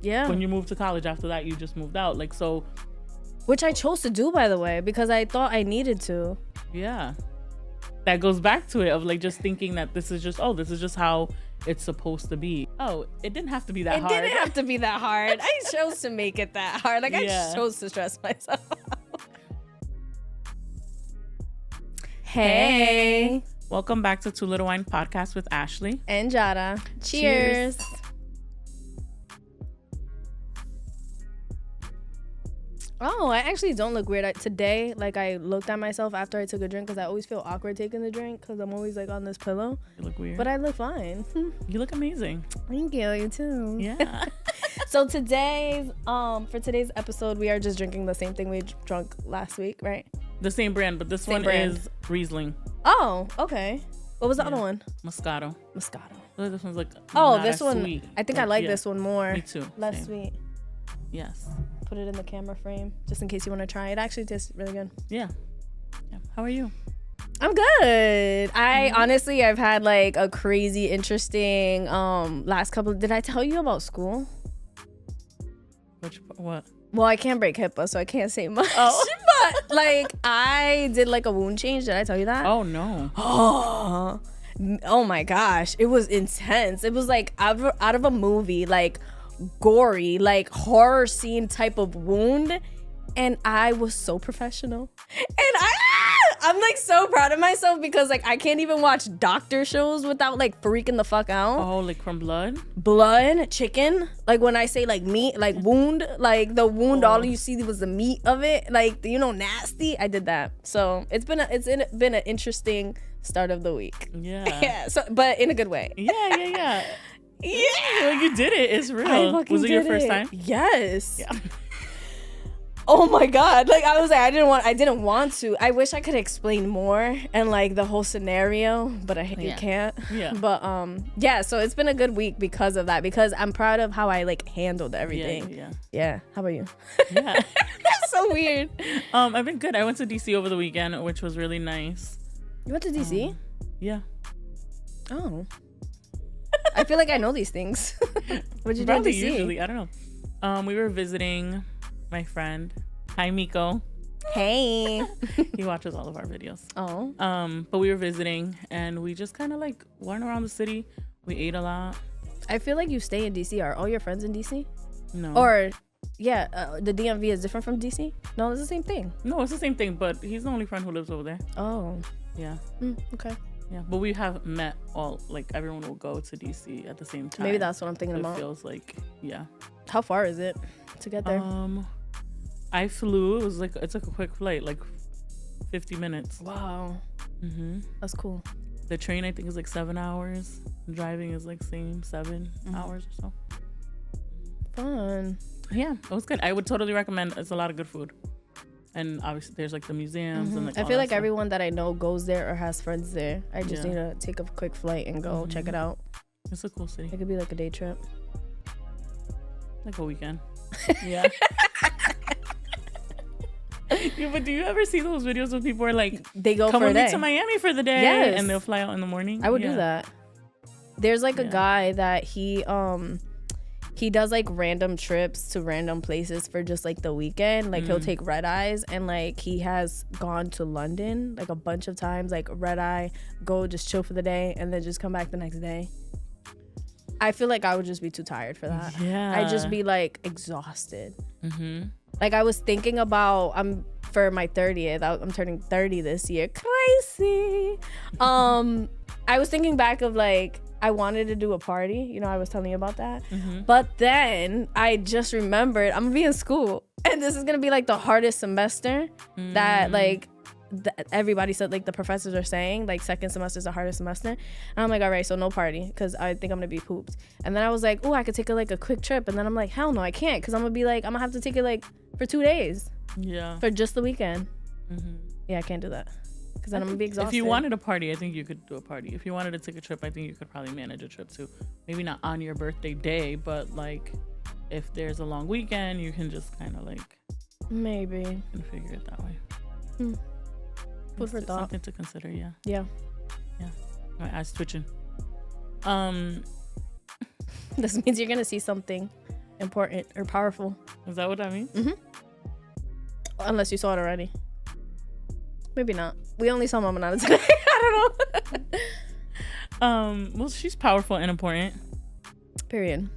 Yeah. When you moved to college after that, you just moved out. Like, so. Which I chose to do, by the way, because I thought I needed to. Yeah. That goes back to it of like just thinking that this is just how it's supposed to be. Oh, it didn't have to be that hard. It didn't have to be that hard. I chose to make it that hard. Like, I chose to stress myself out. Hey. Welcome back to Two Little Wine Podcast with Ashley. And Jara. Cheers. Oh, I actually don't look weird. Today, like, I looked at myself after I took a drink because I always feel awkward taking the drink because I'm always, like, on this pillow. You look weird. But I look fine. You look amazing. Thank you. You too. Yeah. So for today's episode, we are just drinking the same thing we drunk last week, right? The same brand, but this one is Riesling. Oh, okay. What was the other one? Moscato. This one's like this one. Sweet. I think I like this one more. Me too. Less Same. sweet. Yes. Put it in the camera frame just in case you want to try. It actually tastes really good. Yeah. How are you? I'm good. Honestly, I've had like a crazy interesting last couple. Did I tell you about school? What? Well, I can't break HIPAA, so I can't say much. Oh. But like I did like a wound change. Did I tell you that? Oh no. Oh my gosh. It was intense. It was like out of a movie, like gory, like horror scene type of wound. And I was so professional. And I'm like so proud of myself because like I can't even watch doctor shows without like freaking the fuck out. Oh, like from blood, chicken. Like when I say like meat, like wound, like the wound, all you see was the meat of it. Like, you know, nasty. I did that. So it's been an interesting start of the week. Yeah. Yeah. So, but in a good way. Yeah. Well, you did it. It's real. Was it your first time? Yes. Yeah. Oh my God. Like I was like, I didn't want to. I wish I could explain more and like the whole scenario, but you can't. Yeah. But so it's been a good week because of that, because I'm proud of how I like handled everything. Yeah. How about you? Yeah. That's so weird. I've been good. I went to DC over the weekend, which was really nice. You went to DC? Yeah. Oh. I feel like I know these things. What'd you do in DC? Usually, I don't know. We were visiting my friend. Hi, Miko. Hey. He watches all of our videos. Oh. But we were visiting and we just kind of like went around the city. We ate a lot. I feel like you stay in DC. Are all your friends in DC? No. Or the DMV is different from DC? No, it's the same thing. No, it's the same thing, but he's the only friend who lives over there. Oh. Yeah. Okay. Yeah, but we have met everyone will go to DC at the same time. Maybe that's what I'm thinking about. It feels like, yeah. How far is it to get there? I flew. It's like a quick flight, like 50 minutes. Wow. That's cool. The train, I think, is like 7 hours. Driving is like same 7 hours or so. Fun. Yeah, it was good. I would totally recommend. It's a lot of good food. And obviously there's like the museums and like I feel like everyone that I know goes there or has friends there. I just need to take a quick flight and go check it out. It's a cool city. It could be like a day trip. Like a weekend. Yeah. Yeah, but do you ever see those videos where people are like, they go come for a with day me to Miami for the day? Yes. And they'll fly out in the morning? I would do that. There's like a guy that he does like random trips to random places for just like the weekend. Like he'll take red eyes, and like he has gone to London like a bunch of times, like red eye, go just chill for the day and then just come back the next day. I feel like I would just be too tired for that. Yeah. I'd just be like exhausted. Like I was thinking about, for my 30th, I'm turning 30 this year. Crazy. I was thinking back of like, I wanted to do a party. You know, I was telling you about that. But then I just remembered I'm gonna be in school, and this is gonna be like the hardest semester that like everybody said, like the professors are saying, like second semester is the hardest semester. And I'm like, all right, so no party because I think I'm gonna be pooped. And then I was like, oh, I could take a quick trip. And then I'm like, hell no, I can't, because I'm gonna have to take it like for 2 days. Yeah. For just the weekend. Yeah, I can't do that. Because then I'm going to be exhausted. If you wanted a party, I think you could do a party. If you wanted to take a trip, I think you could probably manage a trip too. Maybe not on your birthday day, but like if there's a long weekend, you can just kind of like maybe figure it that way. Food for thought. Something to consider, yeah. Yeah. My eyes twitching. This means you're going to see something important or powerful. Is that what that means? Unless you saw it already. Maybe not. We only saw Mama Nana today. I don't know. Well, she's powerful and important. Period.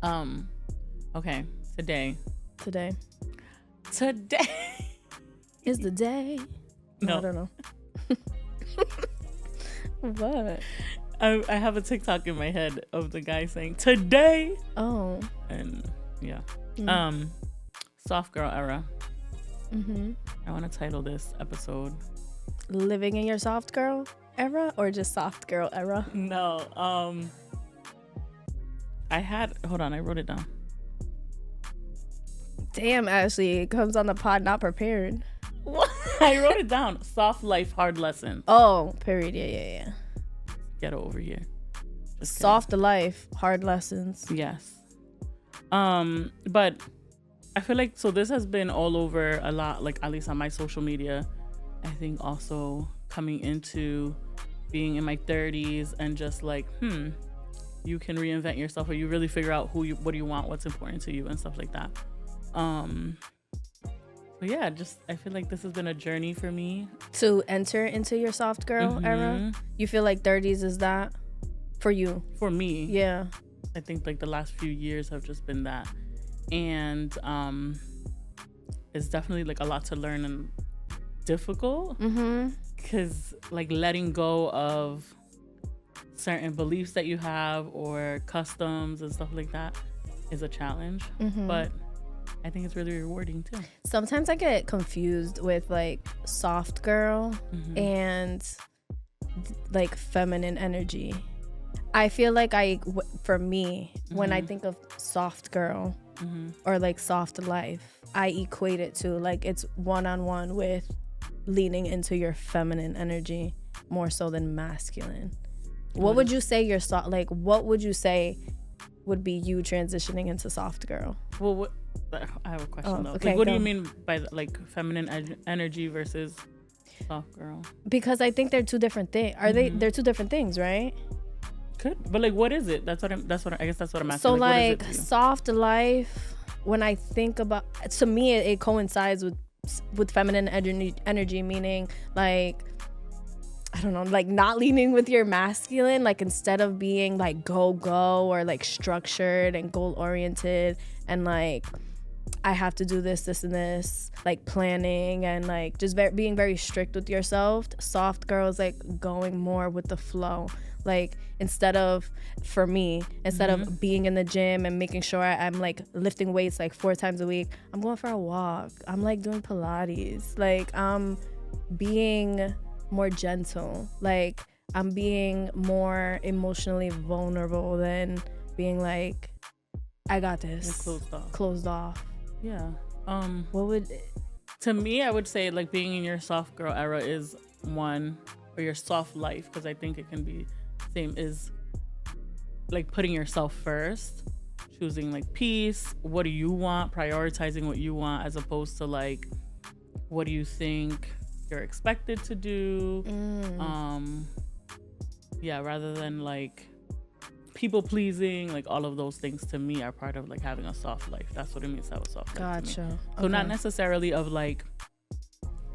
Okay. Today is the day. No, I don't know. What? I have a TikTok in my head of the guy saying today. Oh. And yeah. Soft girl era. I want to title this episode Living in Your Soft Girl Era, or just Soft Girl Era? No. Hold on, I wrote it down. Damn, Ashley, it comes on the pod not prepared. What? I wrote it down. Soft life, hard lessons. Oh, period. Yeah. Get over here. Just soft life, hard lessons. Yes. But I feel like, so this has been all over a lot, like at least on my social media. I think also coming into being in my 30s and just like, you can reinvent yourself, or you really figure out what do you want, what's important to you, and stuff like that. But yeah, I feel like this has been a journey for me to enter into your soft girl era. You feel like 30s is that for you? For me, yeah. I think like the last few years have just been that, and it's definitely like a lot to learn and difficult, because like letting go of certain beliefs that you have or customs and stuff like that is a challenge, but I think it's really rewarding too. Sometimes I get confused with like soft girl and like feminine energy. I feel like for me, when I think of soft girl or like soft life, I equate it to like it's one-on-one with leaning into your feminine energy more so than masculine. What would you say your soft, like what would you say would be you transitioning into soft girl? Well, I have a question though. Okay, like, what do you mean by like feminine energy versus soft girl? Because I think they're two different things. They're two different things, right? Could, but like, what is it? I guess that's what I'm asking. So like soft life, when I think about, to me it coincides with feminine energy, meaning like, I don't know, like not leaning with your masculine, like instead of being like go or like structured and goal oriented and like I have to do this and this, like planning and like just being very strict with yourself. Soft girls like going more with the flow. Like instead of being in the gym and making sure I'm like lifting weights like 4 times a week, I'm going for a walk. I'm like doing Pilates. Like I'm being more gentle. Like I'm being more emotionally vulnerable than being like, I got this. Closed off. Yeah. To me, I would say like being in your soft girl era is one, or your soft life, because I think it can be same, is like putting yourself first, choosing like peace. What do you want? Prioritizing what you want, as opposed to like, what do you think you're expected to do? Rather than like people pleasing, like all of those things to me are part of like having a soft life. That's what it means to have a soft life. Gotcha. So not necessarily of like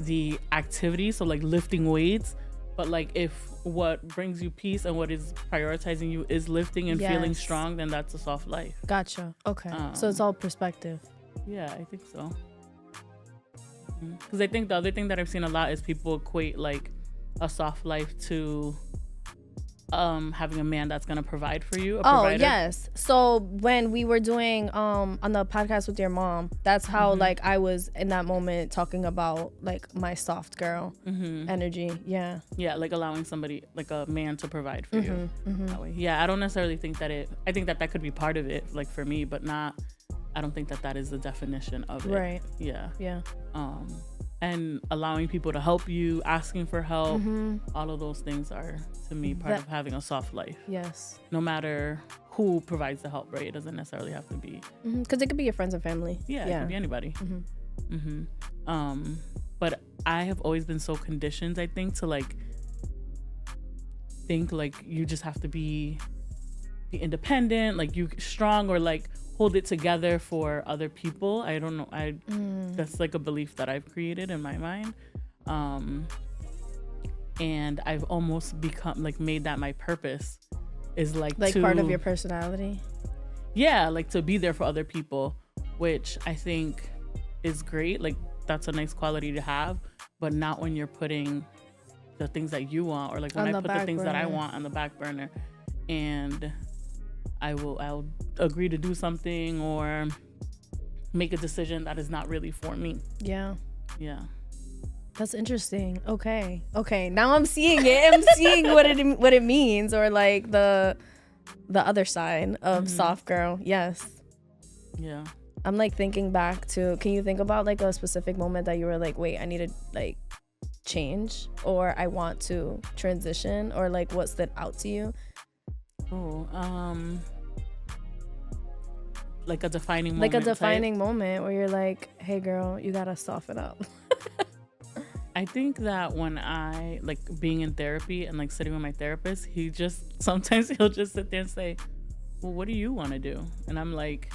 the activity, so like lifting weights, but like if what brings you peace and what is prioritizing you is lifting and feeling strong, then that's a soft life. Gotcha. Okay. So it's all perspective. Yeah, I think so. Because I think the other thing that I've seen a lot is people equate like a soft life to having a man that's gonna provide for you. Yes. So when we were doing on the podcast with your mom, that's how like I was in that moment talking about like my soft girl energy. Yeah, like allowing somebody, like a man, to provide for you that way. Yeah, I don't necessarily think that I think that could be part of it, like for me, but not, I don't think that is the definition of it. Right. Yeah. And allowing people to help you, asking for help, all of those things are, to me, part of having a soft life. Yes. No matter who provides the help, right? It doesn't necessarily have to be. Because it could be your friends and family. Yeah, it could be anybody. But I have always been so conditioned, I think, to like think like you just have to be be independent, like you strong, or like hold it together for other people. I don't know. That's like a belief that I've created in my mind. And I've almost become like made that my purpose is like part of your personality. Yeah, like to be there for other people, which I think is great. Like that's a nice quality to have, but not when you're putting the things that you want, or like when I put the things that I want on the back burner, and I'll agree to do something or make a decision that is not really for me. Yeah. Yeah. That's interesting. Okay. Now I'm seeing it. I'm seeing what it means, or like the other side of soft girl. Yes. Yeah. I'm like thinking back to, can you think about like a specific moment that you were like, wait, I need to like change, or I want to transition, or like what stood out to you? Like a defining moment. Like a defining moment where you're like, hey girl, you gotta soften up. I think that when I like being in therapy and like sitting with my therapist, sometimes he'll just sit there and say, well, what do you want to do? And I'm like,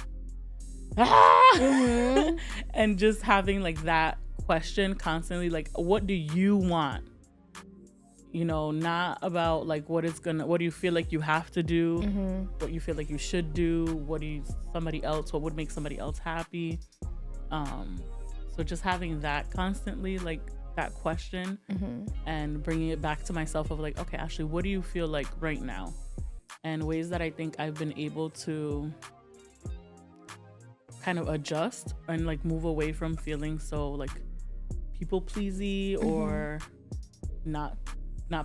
and just having like that question constantly, like, what do you want? You know, not about like what do you feel like you have to do, what you feel like you should do, what would make somebody else happy. So just having that constantly, like that question, and bringing it back to myself of like, okay, Ashley, what do you feel like right now? And ways that I think I've been able to kind of adjust and like move away from feeling so like people pleasy or not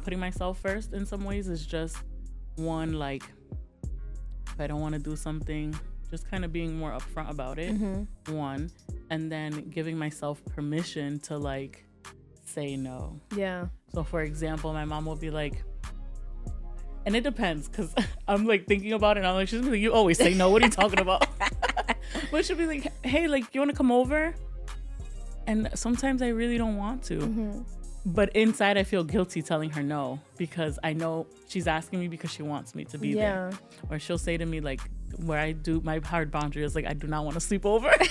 putting myself first in some ways is just one, like if I don't want to do something, just kind of being more upfront about it, one, and then giving myself permission to like say no. Yeah. So for example, my mom will be like, and it depends, because I'm like thinking about it and I'm like, she's like, you always say no, what are you talking about? But she'll be like, hey, like, you want to come over? And sometimes I really don't want to. But inside I feel guilty telling her no, because I know she's asking me because she wants me to be there. Or she'll say to me like, where I do my hard boundary is like, I do not want to sleep over. And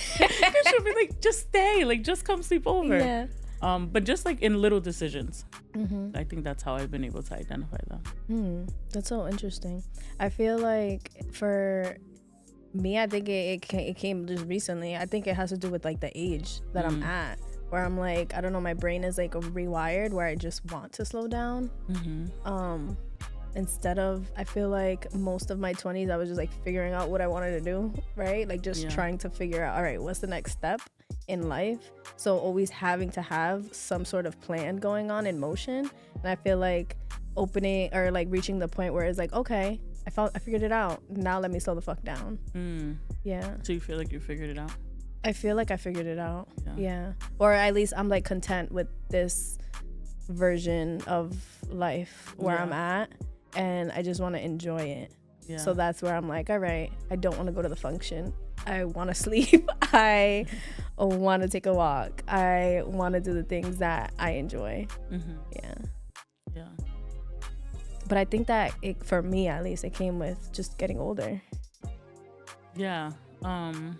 she'll be like, just stay, like just come sleep over. Yeah. But just like in little decisions, I think that's how I've been able to identify them. That's so interesting. I feel like for me, I think it came just recently. I think it has to do with like the age that I'm at, where I'm like, I don't know, my brain is like rewired where I just want to slow down. Instead of, I feel like most of my 20s, I was just like figuring out what I wanted to do, right? Like just trying to figure out, all right, what's the next step in life? So always having to have some sort of plan going on in motion. And I feel like opening or like reaching the point where it's like, okay, I figured it out. Now let me slow the fuck down. Yeah. So you feel like you figured it out? I feel like I figured it out. Yeah. Or at least I'm like content with this version of life where I'm at. And I just want to enjoy it. Yeah. So that's where I'm like, all right, I don't want to go to the function. I want to sleep. I want to take a walk. I want to do the things that I enjoy. Yeah. But I think that for me, at least, it came with just getting older. Yeah. I'm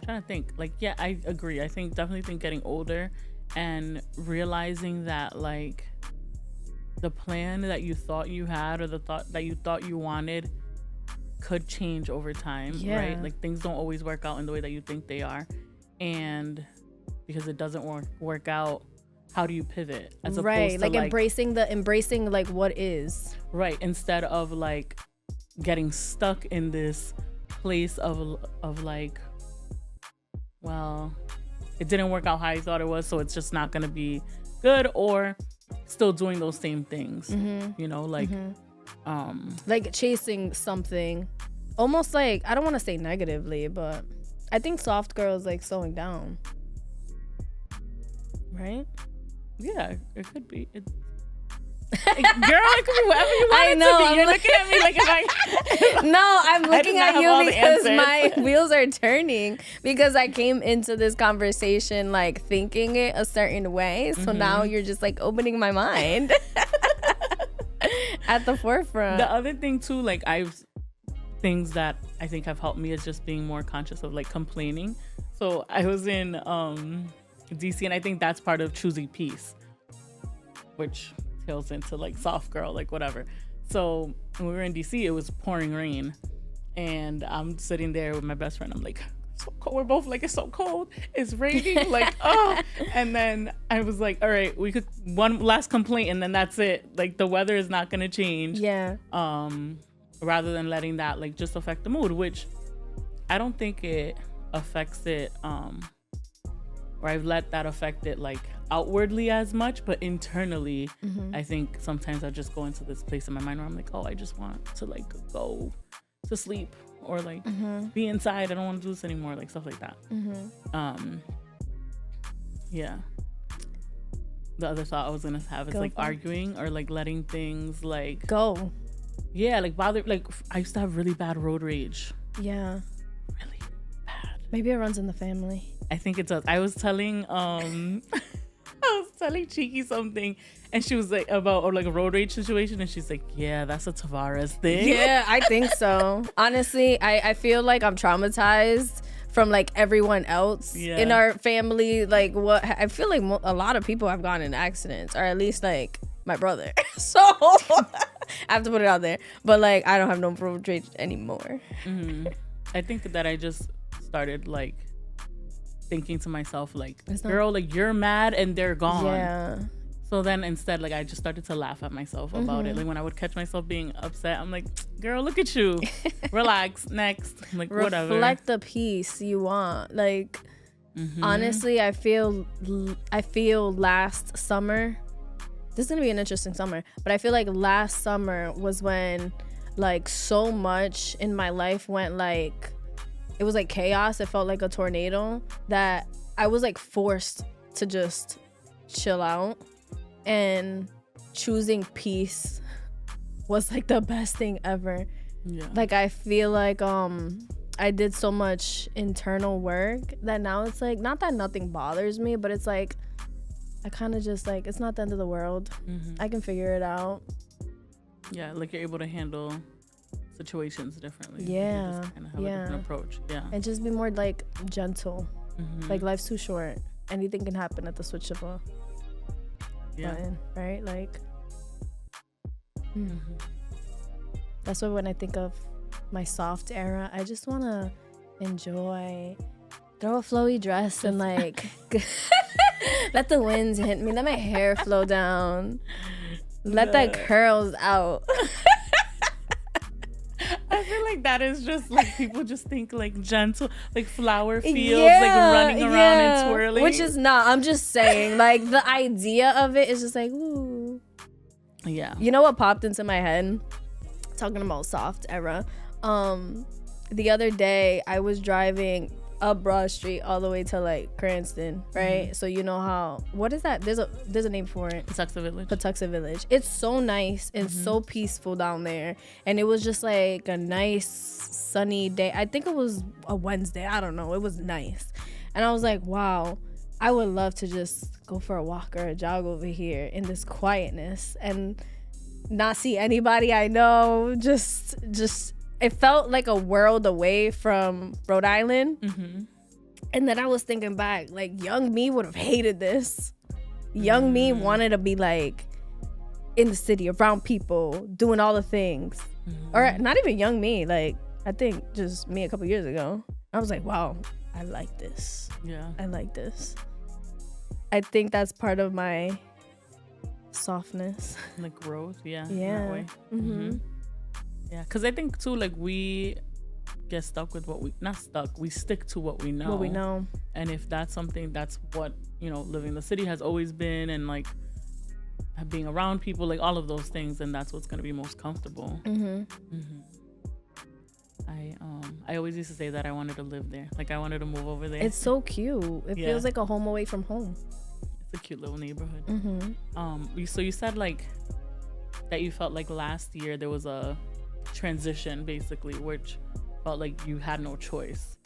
trying to think. Like, yeah, I agree. Definitely think getting older and realizing that, like, the plan that you thought you had or the thought that you thought you wanted could change over time, right? Like things don't always work out in the way that you think they are, and because it doesn't work out, how do you pivot? As opposed to like embracing like what is, right? Instead of like getting stuck in this place of like, well, it didn't work out how I thought it was, so it's just not gonna be good, or still doing those same things, you know, like like chasing something, almost like, I don't want to say negatively, but I think soft girl is like slowing down, right? Yeah, it could be. Girl, it could be whatever you want I know, it to be. You're looking at me like if No, I'm looking at you because my wheels are turning, because I came into this conversation like thinking it a certain way. So now you're just like opening my mind. at the forefront. The other thing too, like things that I think have helped me is just being more conscious of like complaining. So I was in DC, and I think that's part of choosing peace, which tails into like soft girl, like whatever. So when we were in DC, it was pouring rain, and I'm sitting there with my best friend. I'm like, so cold. We're both like, it's so cold, it's raining, like, oh. And then I was like, all right, we could one last complaint, and then that's it. Like, the weather is not gonna change. Yeah. Rather than letting that like just affect the mood, which I don't think it affects it, or I've let that affect it like outwardly as much, but internally, I think sometimes I just go into this place in my mind where I'm like, oh, I just want to like go to sleep, or like be inside. I don't want to do this anymore, like stuff like that. Yeah. The other thought I was gonna have is like arguing or like letting things like go. Yeah, like bother. Like I used to have really bad road rage. Yeah. Really bad. Maybe it runs in the family. I think it does. I was telling Cheeky something, and she was like about or like a road rage situation, and she's like, yeah, that's a Tavares thing. Yeah, I think so. Honestly, I feel like I'm traumatized from like everyone else in our family. Like what I feel like a lot of people have gotten in accidents, or at least like my brother. So I have to put it out there. But like I don't have no road rage anymore. I think that I just started like thinking to myself like, girl, like you're mad and they're gone. Yeah. So then instead, like I just started to laugh at myself about it. Like when I would catch myself being upset, I'm like, girl, look at you. Relax. Next. I'm like, whatever. Reflect the peace you want. Like honestly, I feel last summer, this is gonna be an interesting summer, but I feel like last summer was when like so much in my life went like, it was like chaos. It felt like a tornado that I was like forced to just chill out, and choosing peace was like the best thing ever. Yeah. Like I feel like I did so much internal work that now it's like, not that nothing bothers me, but it's like I kind of just like, it's not the end of the world. I can figure it out. Yeah, like you're able to handle situations differently. Yeah. You just kind of have a different approach. Yeah. And just be more like gentle. Like life's too short. Anything can happen at the switch of a button, right? Like that's why when I think of my soft era, I just want to enjoy, throw a flowy dress and like let the winds hit me, let my hair flow down, let that curls out. I feel like that is just like, people just think like gentle, like flower fields, like running around and twirling. Which is not, I'm just saying, like the idea of it is just like, ooh. Yeah. You know what popped into my head? Talking about soft era. The other day I was driving up Broad Street all the way to like Cranston, right? So you know how, what is that? There's a name for it. Patuxent Village. It's so nice and so peaceful down there. And it was just like a nice sunny day. I think it was a Wednesday. I don't know. It was nice. And I was like, wow, I would love to just go for a walk or a jog over here in this quietness and not see anybody I know. Just it felt like a world away from Rhode Island. And then I was thinking back, like young me would have hated this. Young me wanted to be like in the city, around people, doing all the things. Or not even young me, like I think just me a couple years ago. I was like, wow, I like this. Yeah. I like this. I think that's part of my softness. Like growth, yeah. Yeah. That way. Yeah, because I think too, like we get stuck with what we, not stuck, we stick to what we know. What we know. And if that's something, that's what, you know, living in the city has always been, and like being around people, like all of those things, and that's what's going to be most comfortable. I always used to say that I wanted to live there. Like I wanted to move over there. It's so cute. It feels like a home away from home. It's a cute little neighborhood. So you said like that you felt like last year there was a transition basically, which felt like you had no choice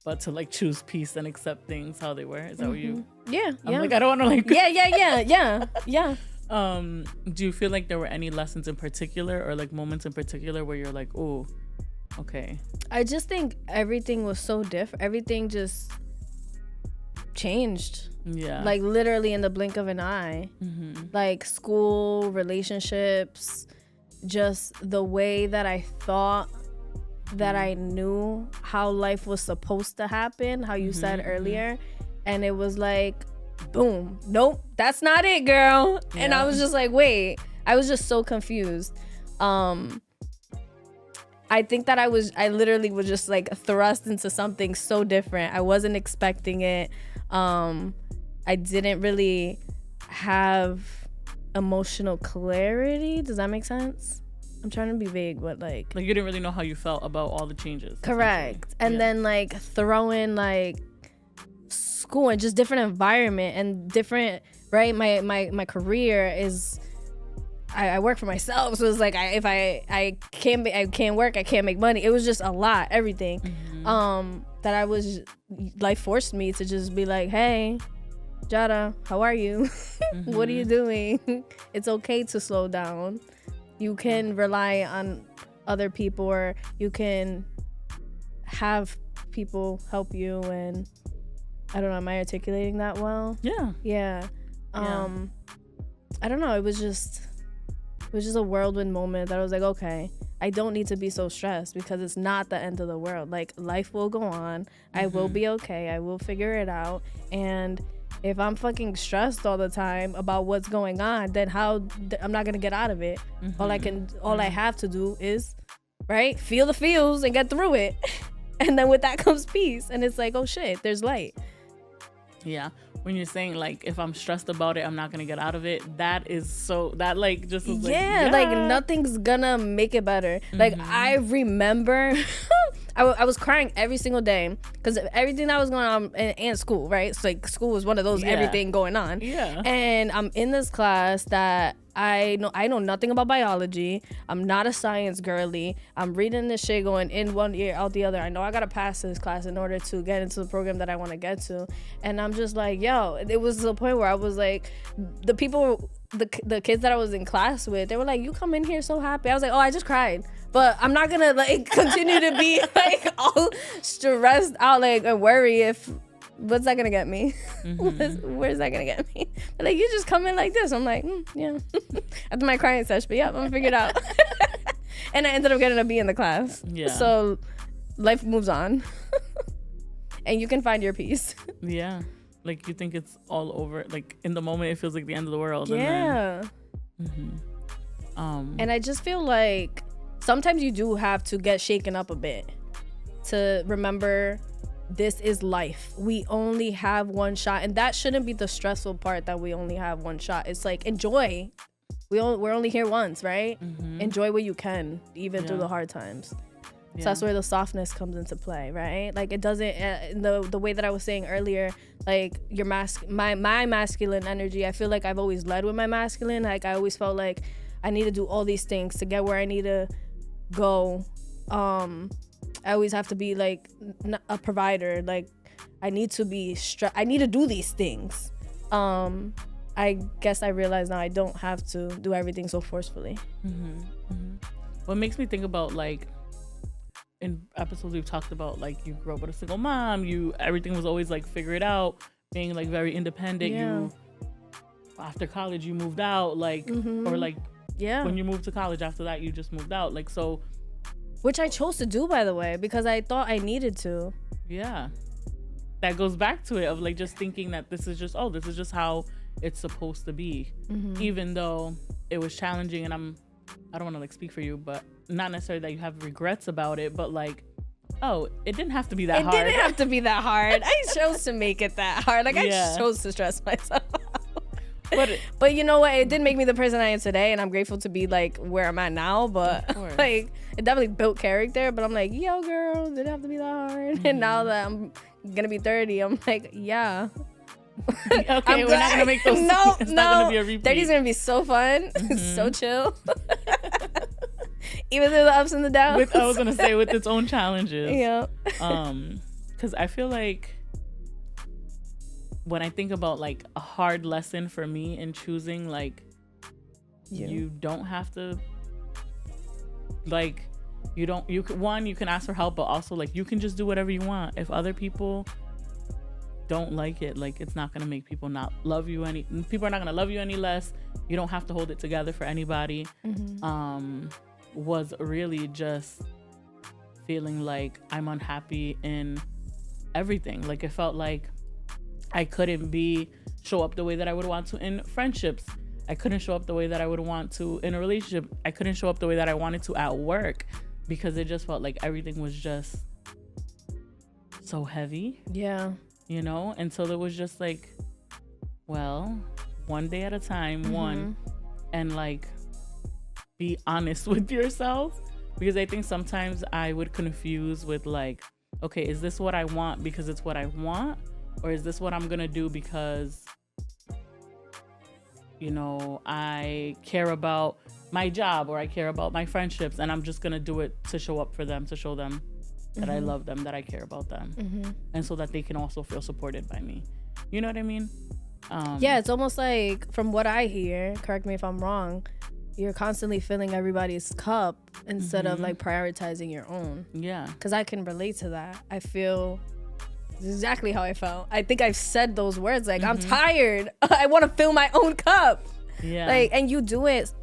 but to like choose peace and accept things how they were. Is that what you? Yeah. I'm like, I don't want to like. Yeah. Do you feel like there were any lessons in particular or like moments in particular where you're like, oh, okay? I just think everything was so different. Everything just changed. Yeah. Like literally in the blink of an eye. Like school, relationships, just the way that I thought that I knew how life was supposed to happen, how you said earlier. And it was like, boom, nope, that's not it, girl. Yeah. And I was just like, wait, I was just so confused. I think that I literally was just like thrust into something so different. I wasn't expecting it. I didn't really have emotional clarity. Does that make sense? I'm trying to be vague, but like you didn't really know how you felt about all the changes. Correct. And then like throw in like school and just different environment and different, right? My career is I work for myself, so it's like if I can't work, I can't make money. It was just a lot, everything. That I was, life forced me to just be like, hey, Jara, how are you? What are you doing? It's okay to slow down. You can rely on other people, or you can have people help you. And I don't know, am I articulating that well? Yeah. I don't know, it was just a whirlwind moment that I was like, okay, I don't need to be so stressed because it's not the end of the world. Like, life will go on. I will be okay. I will figure it out. And if I'm fucking stressed all the time about what's going on, then I'm not gonna get out of it. All I have to do is, right, feel the feels and get through it. And then with that comes peace. And it's like, oh shit, there's light. Yeah. When you're saying like, if I'm stressed about it, I'm not gonna get out of it, that is so, that like just was like nothing's gonna make it better. Like, I remember I was crying every single day because everything that was going on in school, right? So like, school was one of those everything going on. And I'm in this class that I know nothing about biology. I'm not a science girly. I'm reading this shit going in one ear, out the other. I know I gotta pass this class in order to get into the program that I want to get to. And I'm just like, yo, it was to the point where I was like, the kids that I was in class with, they were like, you come in here so happy. I was like, oh, I just cried. But I'm not gonna like continue to be like all stressed out, like, and worry if, what's that gonna get me? Where's that gonna get me? They're like, you just come in like this. I'm like, yeah. After my crying session, but yeah, I'm gonna figure it out. And I ended up getting a B in the class. Yeah. So life moves on. And you can find your peace. Yeah. Like, you think it's all over. Like, in the moment, it feels like the end of the world. Yeah. And then, and I just feel like sometimes you do have to get shaken up a bit to remember this is life. We only have one shot, and that shouldn't be the stressful part, that we only have one shot. It's like, enjoy. We're only here once, right? Enjoy what you can, even through the hard times. So that's where the softness comes into play, right? Like, it doesn't, the way that I was saying earlier, like, my masculine energy, I feel like I've always led with my masculine. Like, I always felt like I need to do all these things to get where I need to go. I always have to be like a provider. Like, I need to be I need to do these things. I guess I realize now I don't have to do everything so forcefully. What makes me think about, like, in episodes we've talked about, like, you grew up with a single mom, everything was always like figure it out, being like very independent. You, after college, you moved out, like, or like, when you moved to college after that, you just moved out, like, so. Which I chose to do, by the way, because I thought I needed to. Yeah. That goes back to it of like just thinking that this is just how it's supposed to be. Even though it was challenging, and I don't want to like speak for you, but not necessarily that you have regrets about it, but like, oh, it didn't have to be that hard. It didn't have to be that hard. I chose to make it that hard. Like, I chose to stress myself out. But you know what? It did make me the person I am today, and I'm grateful to be like where I'm at now. But like, it definitely built character. But I'm like, yo, girl, did it have to be that hard? And now that I'm gonna be 30, I'm like, yeah. Okay, we're not gonna make those. No, it's not gonna be a repeat. 30's gonna be so fun, so chill. Even through the ups and the downs. I was gonna say, with its own challenges. Yeah. Because I feel like when I think about like a hard lesson for me in choosing like You don't have to, like, you can ask for help, but also, like, you can just do whatever you want. If other people don't like it, like, it's not gonna make people not love you any. People are not gonna love you any less. You don't have to hold it together for anybody. Was really just feeling like I'm unhappy in everything. Like, it felt like I couldn't show up the way that I would want to in friendships. I couldn't show up the way that I would want to in a relationship. I couldn't show up the way that I wanted to at work, because it just felt like everything was just so heavy. Yeah. You know? And so it was just like, well, one day at a time, and like, be honest with yourself. Because I think sometimes I would confuse with, like, okay, is this what I want because it's what I want? Or is this what I'm gonna do because, you know, I care about my job or I care about my friendships, and I'm just gonna do it to show up for them, to show them that I love them, that I care about them, and so that they can also feel supported by me. You know what I mean? Yeah, it's almost like, from what I hear, correct me if I'm wrong, you're constantly filling everybody's cup instead of like prioritizing your own. Yeah. Because I can relate to that. I feel exactly how I felt. I think I've said those words, like, I'm tired. I want to fill my own cup. Yeah. Like, and you do it,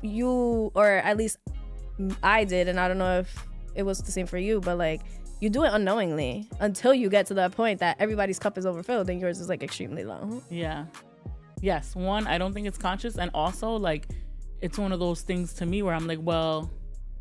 or at least I did, and I don't know if it was the same for you, but like, you do it unknowingly until you get to that point that everybody's cup is overfilled and yours is like extremely low. Yeah. Yes. One, I don't think it's conscious. And also, like, it's one of those things to me where I'm like, well,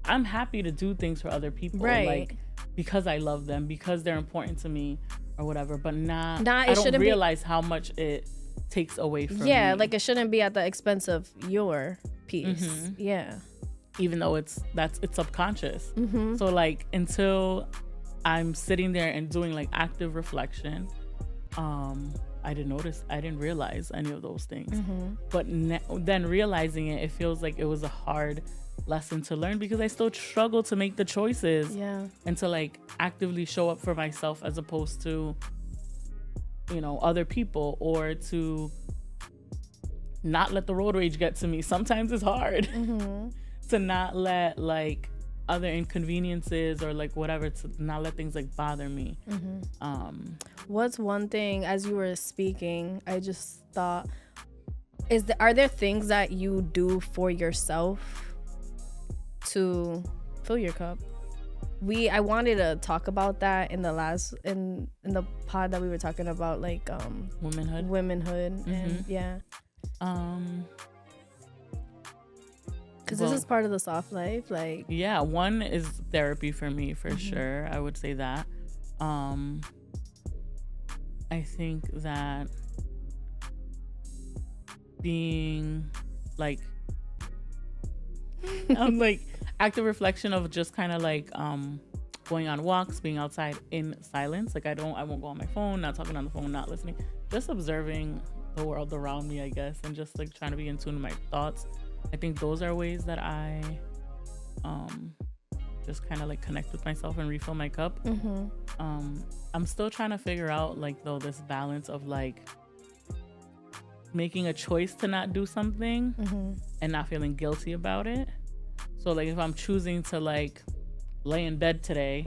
I'm happy to do things for other people. Right. Like, because I love them, because they're important to me or whatever, but I don't realize how much it takes away from me. Yeah, like, it shouldn't be at the expense of your peace. Yeah. Even though it's subconscious. So, like, until I'm sitting there and doing like active reflection, I didn't realize any of those things. But then realizing it feels like it was a hard lesson to learn, because I still struggle to make the choices and to like actively show up for myself, as opposed to, you know, other people, or to not let the road rage get to me. Sometimes it's hard to not let like other inconveniences or like whatever, to not let things like bother me. What's one thing, as you were speaking, I just thought, are there things that you do for yourself to fill your cup? I wanted to talk about that in the pod that we were talking about, like womanhood and because this is part of the soft life. Like, yeah, one is therapy for me, for sure. I would say that. I think that being like, like active reflection of just kind of like going on walks, being outside in silence. Like, I won't go on my phone, not talking on the phone, not listening, just observing the world around me, I guess, and just like trying to be in tune with my thoughts. I think those are ways that I just kind of like connect with myself and refill my cup. I'm still trying to figure out, like, though, this balance of like making a choice to not do something and not feeling guilty about it. So like, if I'm choosing to like lay in bed today,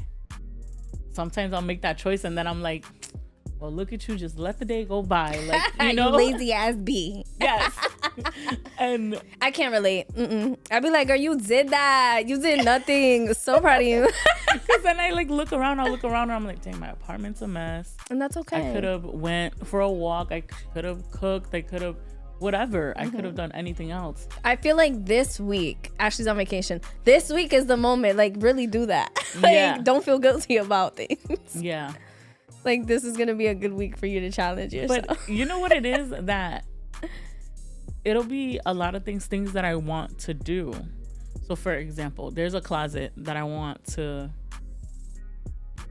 sometimes I'll make that choice and then I'm like, well, look at you, just let the day go by. Like, you know, you lazy ass bee. Yes. And I can't relate. I'd be like, girl, you did that. You did nothing. So proud of you. Because then I like look around and I'm like, dang, my apartment's a mess. And that's okay. I could have went for a walk. I could have cooked. I could have whatever. I could have done anything else. I feel like this week, Ashley's on vacation. This week is the moment. Like, really do that. Like, don't feel guilty about things. Yeah. Like, this is going to be a good week for you to challenge yourself. But you know what it is? That it'll be a lot of things that I want to do. So, for example, there's a closet that I want to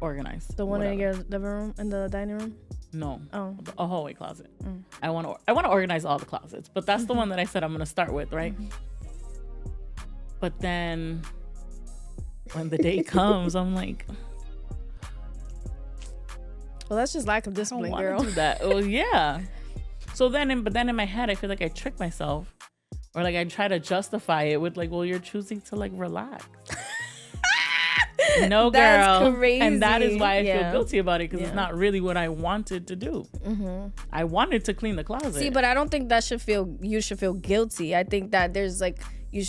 organize. The one in your living room and the dining room? No. Oh. A hallway closet. I want to organize all the closets. But that's the one that I said I'm going to start with, right? But then when the day comes, I'm like, well, that's just lack of discipline, girl. Do that. Well, yeah. So then, in my head, I feel like I trick myself, Or like I try to justify it with like, well, you're choosing to like relax. No, That's girl. crazy. And that is why I feel guilty about it, because it's not really what I wanted to do. I wanted to clean the closet. See, but I don't think you should feel guilty. I think that there's like, you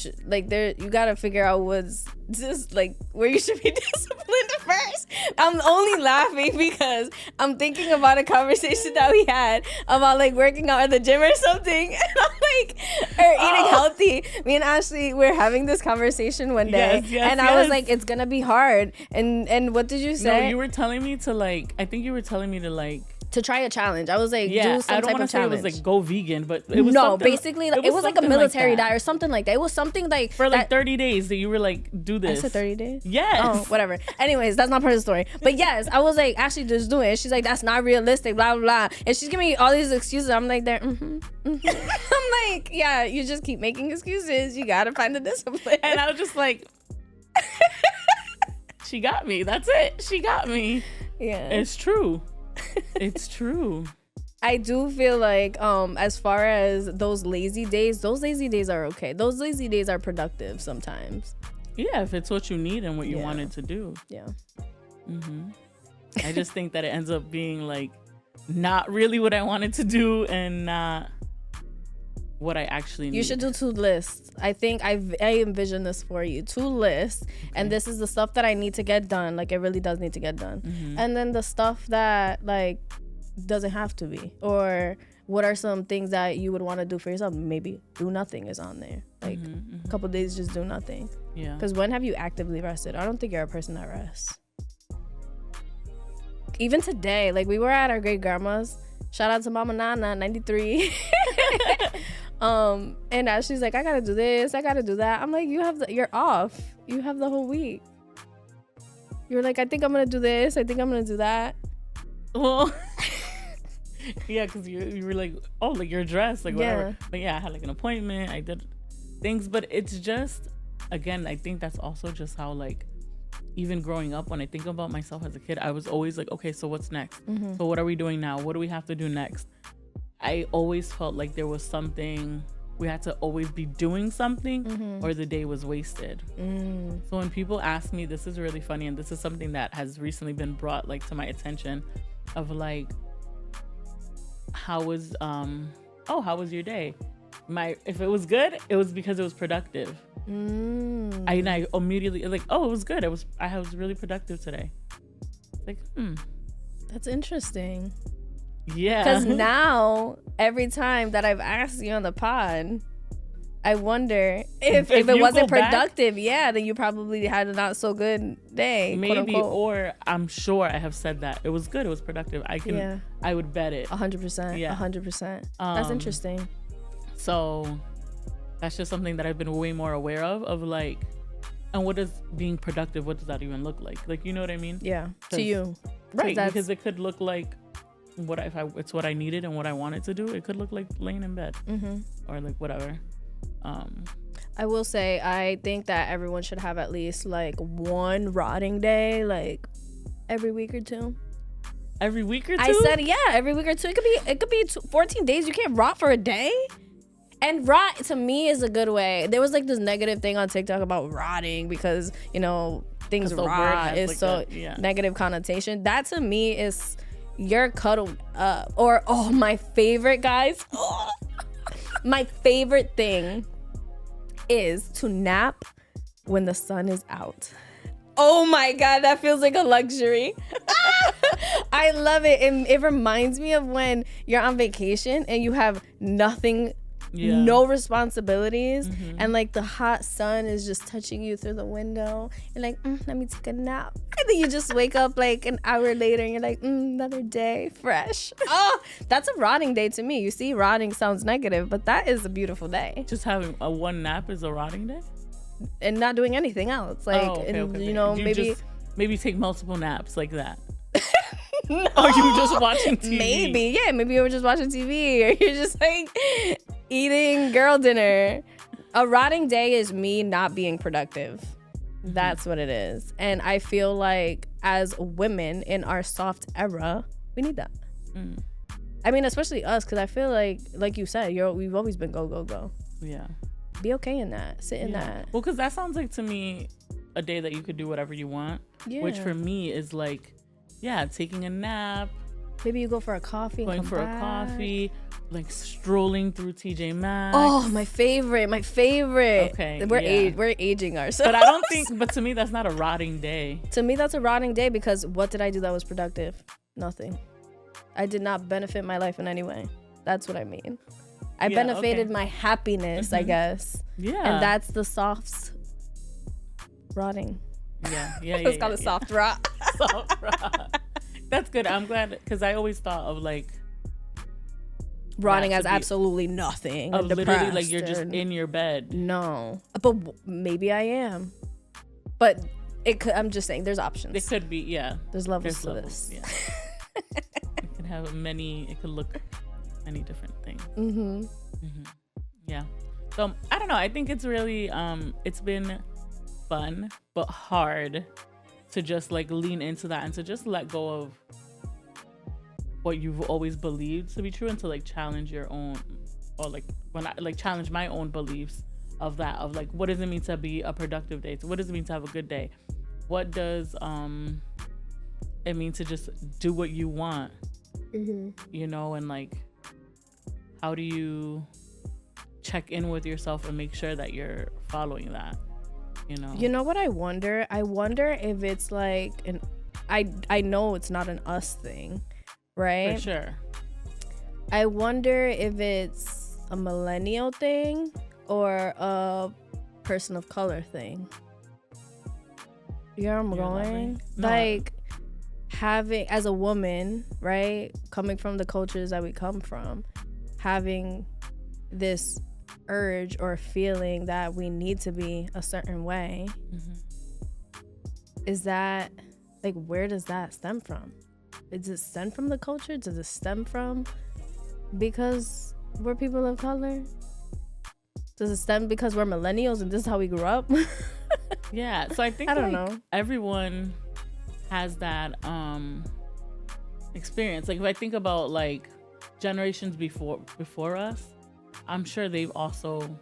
gotta figure out what's just like where you should be disciplined first. I'm only laughing because I'm thinking about a conversation that we had about like working out at the gym or something, and I'm like, or eating healthy. Me and Ashley were having this conversation one day, and I was like, it's gonna be hard. And what did you say? No, you were telling me to like, I think you were telling me to like, to try a challenge. I was like, do some type of challenge. I don't want to say it was like go vegan, but it was basically it was like a military diet or something like that. It was something like for like 30 days that you were like, do this. I said 30 days? Yes. Oh, whatever. Anyways, that's not part of the story. But yes, I was like, actually just do it. She's like, that's not realistic, blah, blah, blah. And she's giving me all these excuses. I'm like, I'm like, yeah, you just keep making excuses. You gotta find the discipline. And I was just like, she got me. That's it. She got me. Yeah. It's true. It's true. I do feel like as far as those lazy days are okay. Those lazy days are productive sometimes. Yeah, if it's what you need and what you wanted to do. Yeah. I just think that it ends up being like not really what I wanted to do and not what I actually need. You should do 2 lists. I think I envision this for you. 2 lists. Okay. And this is the stuff that I need to get done. Like it really does need to get done. And then the stuff that like doesn't have to be. Or what are some things that you would want to do for yourself? Maybe do nothing is on there. Like a couple days just do nothing. Yeah. Because when have you actively rested? I don't think you're a person that rests. Even today, like we were at our great grandma's. Shout out to Mama Nana, 93. And Ashley's like, I gotta do this, I gotta do that. I'm like, you're off. You have the whole week. You're like, I think I'm gonna do this, I think I'm gonna do that. Well, yeah, because you were like, oh, like you're dressed, like whatever. But yeah, I had like an appointment, I did things, but it's just, again, I think that's also just how like, even growing up, when I think about myself as a kid, I was always like, okay, so what's next? So what are we doing now? What do we have to do next? I always felt like there was something, we had to always be doing something or the day was wasted. So when people ask me, this is really funny, and this is something that has recently been brought like to my attention of like, how was your day? If it was good, it was because it was productive. I immediately like, oh, it was good. I was really productive today. It's like, that's interesting. Yeah. Because now, every time that I've asked you on the pod, I wonder if it wasn't productive, then you probably had a not so good day. Maybe, or I'm sure I have said that. It was good, it was productive. I would bet it. 100%. Yeah. 100%. That's interesting. So that's just something that I've been way more aware of like, and what does being productive, what does that even look like? Like, you know what I mean? Yeah, to you. Right, because it could look like, it's what I needed and what I wanted to do. It could look like laying in bed or like whatever. I will say, I think that everyone should have at least like one rotting day, like every week or 2. Every week or 2? I said, every week or 2. It could be 14 days. You can't rot for a day. And rot to me is a good way. There was like this negative thing on TikTok about rotting because, you know, things rot is like so negative connotation. That to me is you're cuddled up. Or, my favorite, guys. My favorite thing is to nap when the sun is out. Oh my God, that feels like a luxury. I love it. It reminds me of when you're on vacation and you have nothing, no responsibilities, and like the hot sun is just touching you through the window. You're like, let me take a nap. And then you just wake up like an hour later and you're like, another day, fresh. Oh, that's a rotting day to me. You see, rotting sounds negative, but that is a beautiful day. Just having a one nap is a rotting day? And not doing anything else. Like, okay. You know, maybe take multiple naps like that. No. Or you just watching TV? Maybe you were just watching TV, or you're just like eating girl dinner. A rotting day is me not being productive. That's what it is. And I feel like as women in our soft era, we need that. I mean, especially us, because I feel like you said, we've always been go, go, go. Yeah. be okay in that. Sit in that. Well, because that sounds like to me a day that you could do whatever you want. Yeah. Which for me is like, taking a nap. Maybe you go for a coffee. Going for a coffee. Like strolling through TJ Maxx. Oh, my favorite. Okay, we're aging ourselves. But I don't think. But to me, that's not a rotting day. To me, that's a rotting day because what did I do that was productive? Nothing. I did not benefit my life in any way. That's what I mean. I benefited my happiness, I guess. Yeah. And that's the softs rotting. Yeah. It's called a soft rot. Soft rot. That's good. I'm glad because I always thought of like rotting as absolutely nothing. Literally like you're just in your bed. No. But maybe I am. But it could, I'm just saying there's options. It could be, There's levels to this. Yeah. It can have it could look many different things. Yeah. So I don't know. I think it's really it's been fun but hard to just like lean into that and to just let go of what you've always believed to be true and to like challenge your own, or like when I like challenge my own beliefs of that, of like what does it mean to be a productive day? So what does it mean to have a good day? What does it mean to just do what you want? You know, and like how do you check in with yourself and make sure that you're following that? You know what I wonder if it's like I know it's not an us thing, right? For sure. I wonder if it's a millennial thing or a person of color thing. You know where I'm going? No. Like having, as a woman, right, coming from the cultures that we come from, having this urge or feeling that we need to be a certain way, is that like, where does that stem from? Does it stem from the culture? Does it stem from because we're people of color? Does it stem because we're millennials and this is how we grew up? Yeah, so I think I don't know. Everyone has that experience. Like if I think about like generations before us, I'm sure they've also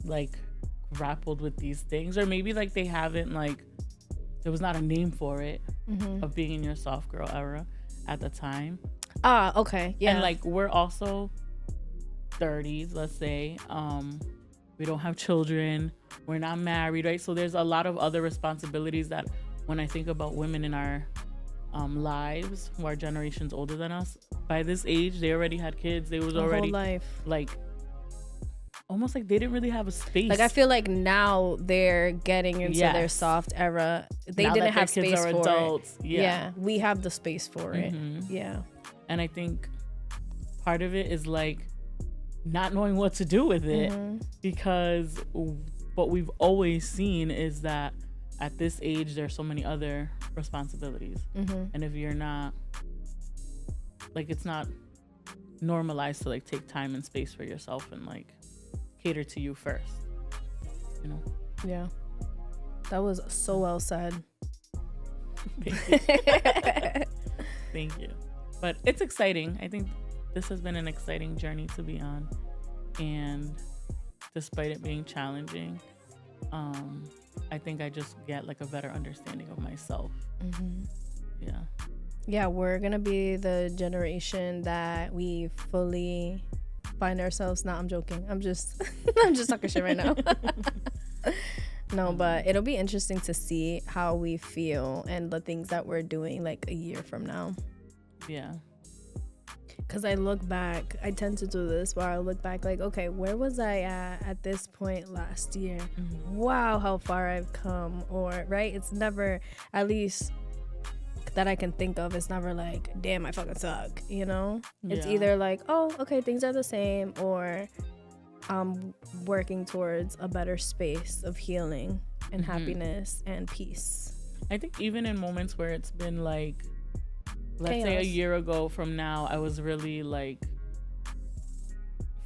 like grappled with these things, or maybe like they haven't, like there was not a name for it of being in your soft girl era at the time. Okay, yeah. And like we're also 30s, let's say. We don't have children, we're not married, right? So there's a lot of other responsibilities that when I think about women in our lives who are generations older than us, by this age they already had kids. They was already whole life. Like almost like they didn't really have a space. Like I feel like now they're getting into their soft era. They now didn't have space for adults. It. Yeah, we have the space for it. Yeah. And I think part of it is like not knowing what to do with it, because what we've always seen is that at this age there's so many other responsibilities, and if you're not like, it's not normalized to like take time and space for yourself and like cater to you first, you know. Yeah, that was so well said. Thank you. Thank you. But it's exciting. I think this has been an exciting journey to be on, and despite it being challenging, I think I just get like a better understanding of myself. Yeah, we're gonna be the generation that we fully find ourselves. I'm joking. I'm just talking shit right now. No, but it'll be interesting to see how we feel and the things that we're doing like a year from now. Yeah. Because I look back, I tend to do this where I look back like, okay, where was I at this point last year? Wow, how far I've come. Or, right? It's never, at least that I can think of, it's never like, damn, I fucking suck, you know? It's either like, oh, okay, things are the same, or I'm working towards a better space of healing and happiness and peace. I think even in moments where it's been like, let's say a year ago from now, I was really like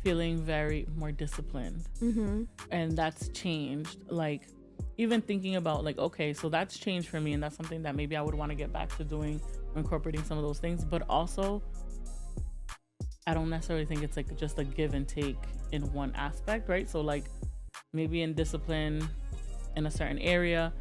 feeling very more disciplined, and that's changed. Like even thinking about like, okay, so that's changed for me, and that's something that maybe I would want to get back to doing or incorporating some of those things. But also I don't necessarily think it's like just a give and take in one aspect, right? So like maybe in discipline in a certain area,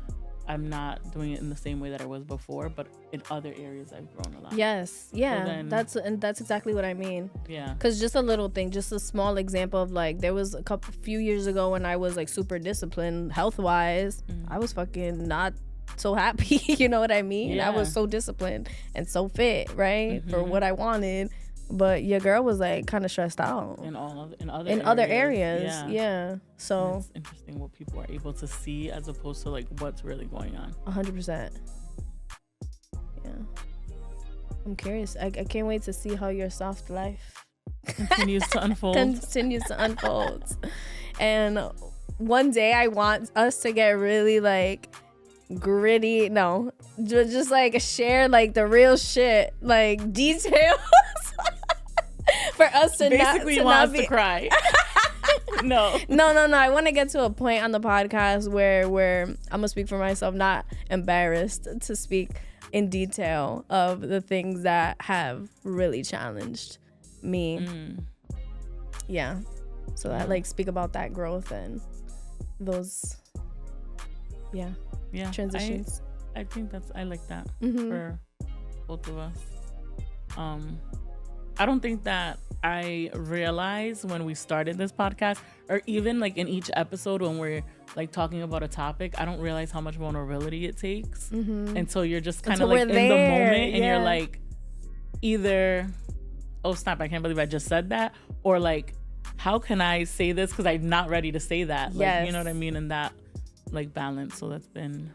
I'm not doing it in the same way that I was before, but in other areas I've grown a lot. Yes. Yeah. So then, that's exactly what I mean. Yeah. Because just a little thing, just a small example of like, there was few years ago when I was like super disciplined health wise. I was fucking not so happy. You know what I mean? Yeah. I was so disciplined and so fit, right? For what I wanted. But your girl was like kind of stressed out in other areas. Yeah. So and it's interesting what people are able to see as opposed to like what's really going on. 100%. Yeah. I'm curious. I can't wait to see how your soft life continues to unfold. And one day I want us to get really like gritty. No, just like share like the real shit, like details. For us to basically not be to cry. No. I want to get to a point on the podcast where I'm gonna speak for myself, not embarrassed to speak in detail of the things that have really challenged me. Yeah. So I like speak about that growth and those transitions. I think I like that for both of us. I don't think that I realized when we started this podcast, or even like in each episode when we're like talking about a topic, I don't realize how much vulnerability it takes until you're just kind of like in the moment and you're like either, oh snap, I can't believe I just said that, or like, how can I say this because I'm not ready to say that? Like, you know what I mean? And that like balance. So that's been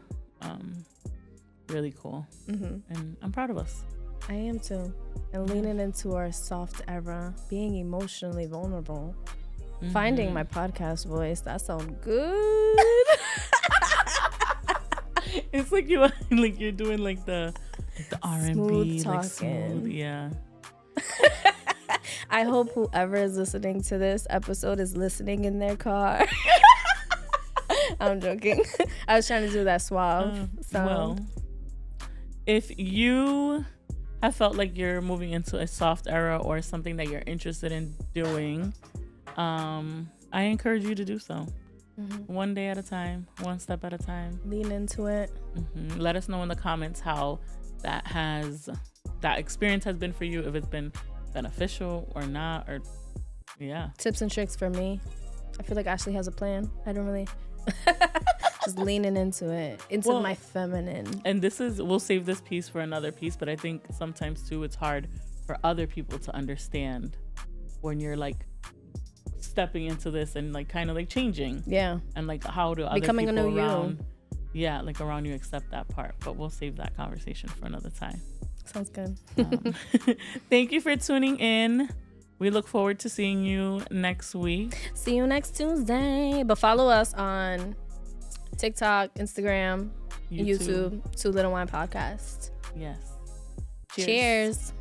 really cool. And I'm proud of us. I am too. And leaning into our soft era, being emotionally vulnerable, finding my podcast voice. That sounds good. It's like you're doing like the R&B, smooth talking. Like smooth, yeah. I hope whoever is listening to this episode is listening in their car. I'm joking. I was trying to do that suave sound. Well, if you have felt like you're moving into a soft era or something that you're interested in doing, I encourage you to do so. One day at a time, one step at a time. Lean into it. Let us know in the comments how that experience has been for you, if it's been beneficial or not, or tips and tricks for me. I feel like Ashley has a plan. I don't really just leaning into it, into my feminine. And we'll save this piece for another piece, but I think sometimes too it's hard for other people to understand when you're like stepping into this and like kind of like changing. Yeah. And like how do other becoming people a new around like around you accept that part. But we'll save that conversation for another time. Sounds good. Thank you for tuning in. We look forward to seeing you next week. See you next Tuesday. But follow us on TikTok, Instagram, YouTube. Two Little Wine Podcast. Yes. Cheers.